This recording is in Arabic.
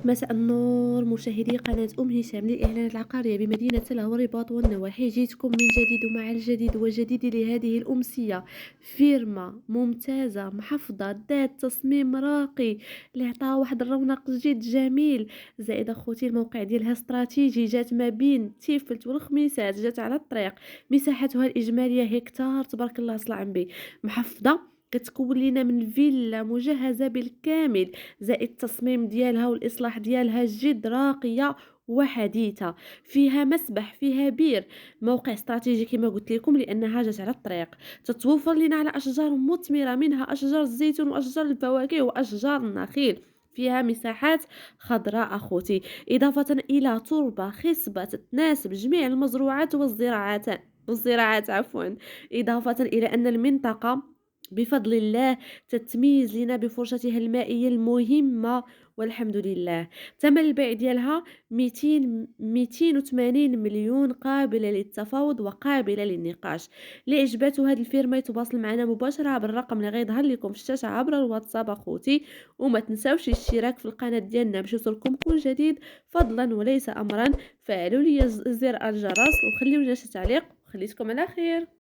مساء النور مشاهدي قناة هشام للإعلانات العقارية بمدينة سلة والرباط والنواحي. جيتكم من جديد ومع الجديد وجديد لهذه الأمسية. فيرما ممتازة محافظة ذات تصميم راقي اللي عطاها واحد الرونق جد جميل. زائد اخوتي الموقع ديالها استراتيجي، جات ما بين تيفلت والخميسات، جات على الطريق. مساحتها الإجمالية هكتار تبارك الله صل عمبي. محافظة كتكون لينا من فيلا مجهزة بالكامل، زائد التصميم ديالها والإصلاح ديالها جد راقية وحديثة. فيها مسبح، فيها بير. موقع استراتيجي كما قلت لكم لأنها جات على الطريق. تتوفر لنا على أشجار مثمرة، منها أشجار الزيتون وأشجار الفواكه وأشجار النخيل. فيها مساحات خضراء أخوتي، إضافة إلى تربة خصبة تتناسب جميع المزروعات والزراعات عفوا. إضافة إلى أن المنطقة بفضل الله تتميز لنا بفرشتها المائية المهمة والحمد لله. ثمن البيع ديالها 280 مليون، قابلة للتفاوض وقابلة للنقاش. لإجابته هذه الفيرما يتواصل معنا مباشرة بالرقم اللي غيظهر لكم في الشاشة عبر الواتساب أخوتي. وما تنساوش الاشتراك في القناة ديالنا باش يوصلكم كل جديد فضلا وليس أمرا. فعلوا لي زر الجرس وخليوا لنا شي تعليق وخليتكم على خير.